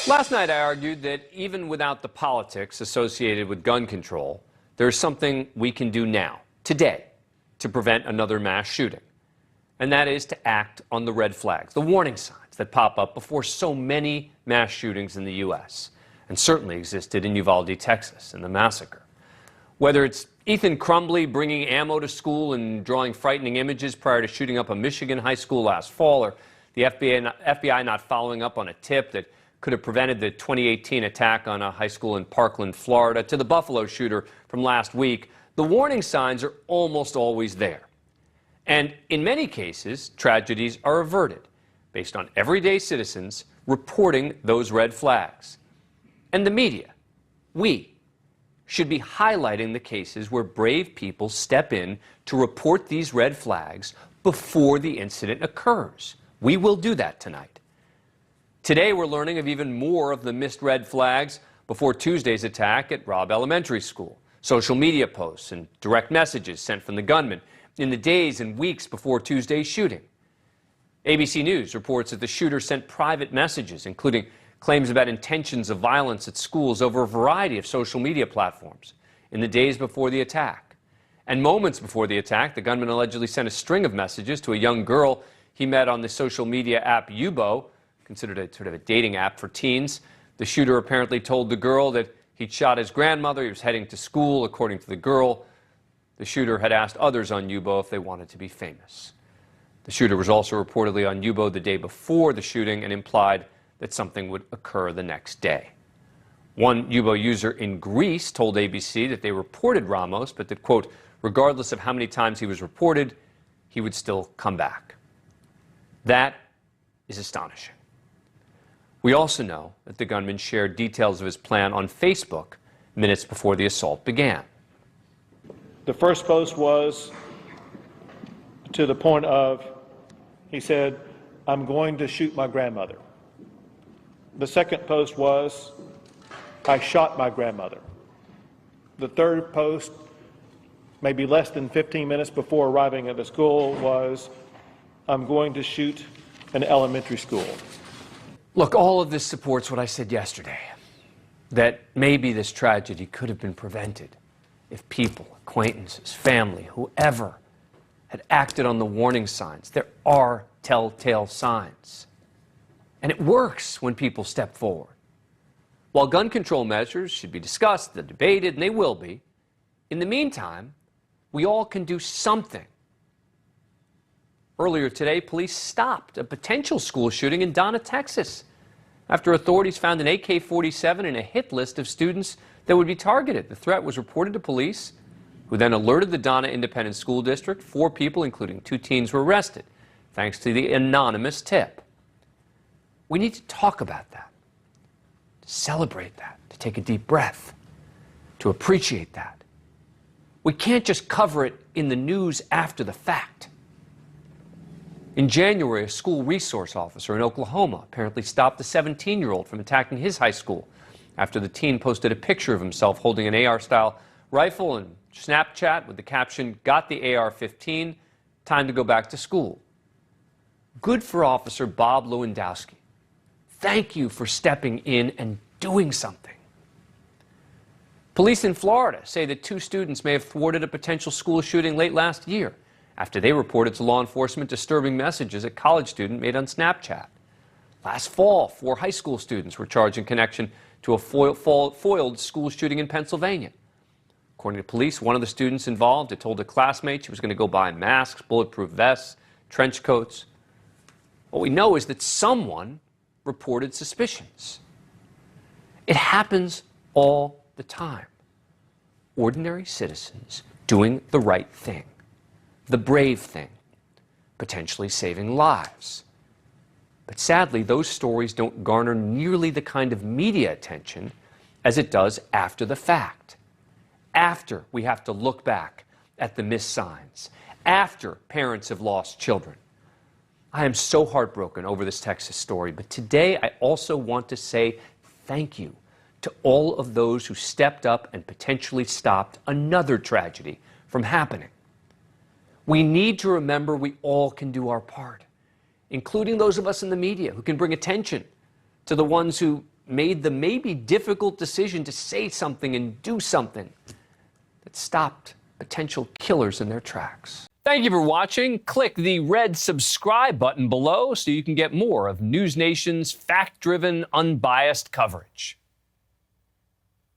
Last night, I argued that even without the politics associated with gun control, there's something we can do now, today, to prevent another mass shooting. And that is to act on the red flags, the warning signs that pop up before so many mass shootings in the U.S., and certainly existed in Uvalde, Texas, in the massacre. Whether it's Ethan Crumbley bringing ammo to school and drawing frightening images prior to shooting up a Michigan high school last fall, or the FBI not following up on a tip that could have prevented the 2018 attack on a high school in Parkland, Florida, to the Buffalo shooter from last week, the warning signs are almost always there. And in many cases, tragedies are averted based on everyday citizens reporting those red flags. And the media, we, should be highlighting the cases where brave people step in to report these red flags before the incident occurs. We will do that tonight. Today, we're learning of even more of the missed red flags before Tuesday's attack at Robb Elementary School. Social media posts and direct messages sent from the gunman in the days and weeks before Tuesday's shooting. ABC News reports that the shooter sent private messages, including claims about intentions of violence at schools over a variety of social media platforms in the days before the attack. And moments before the attack, the gunman allegedly sent a string of messages to a young girl he met on the social media app Yubo, considered a sort of a dating app for teens. The shooter apparently told the girl that he'd shot his grandmother. He was heading to school, according to the girl. The shooter had asked others on Yubo if they wanted to be famous. The shooter was also reportedly on Yubo the day before the shooting and implied that something would occur the next day. One Yubo user in Greece told ABC that they reported Ramos, but that, quote, regardless of how many times he was reported, he would still come back. That is astonishing. We also know that the gunman shared details of his plan on Facebook minutes before the assault began. The first post was to the point of, he said, "I'm going to shoot my grandmother." The second post was, "I shot my grandmother." The third post, maybe less than 15 minutes before arriving at the school, was, "I'm going to shoot an elementary school." Look, all of this supports what I said yesterday, that maybe this tragedy could have been prevented if people, acquaintances, family, whoever, had acted on the warning signs. There are telltale signs. And it works when people step forward. While gun control measures should be discussed, they're debated, and they will be, in the meantime, we all can do something. Earlier today, police stopped a potential school shooting in Donna, Texas, after authorities found an AK-47 and a hit list of students that would be targeted. The threat was reported to police, who then alerted the Donna Independent School District. 4 people, including 2 teens, were arrested, thanks to the anonymous tip. We need to talk about that, to celebrate that, to take a deep breath, to appreciate that. We can't just cover it in the news after the fact. In January, a school resource officer in Oklahoma apparently stopped a 17-year-old from attacking his high school after the teen posted a picture of himself holding an AR-style rifle and Snapchat with the caption, "Got the AR-15, time to go back to school." Good for Officer Bob Lewandowski. Thank you for stepping in and doing something. Police in Florida say that 2 students may have thwarted a potential school shooting late last year after they reported to law enforcement disturbing messages a college student made on Snapchat. Last fall, 4 high school students were charged in connection to a foiled school shooting in Pennsylvania. According to police, one of the students involved had told a classmate she was going to go buy masks, bulletproof vests, trench coats. What we know is that someone reported suspicions. It happens all the time. Ordinary citizens doing the right thing, the brave thing, potentially saving lives. But sadly, those stories don't garner nearly the kind of media attention as it does after the fact. After we have to look back at the missed signs, after parents have lost children. I am so heartbroken over this Texas story, but today I also want to say thank you to all of those who stepped up and potentially stopped another tragedy from happening. We need to remember we all can do our part, including those of us in the media who can bring attention to the ones who made the maybe difficult decision to say something and do something that stopped potential killers in their tracks. Thank you for watching. Click the red subscribe button below so you can get more of NewsNation's fact-driven, unbiased coverage.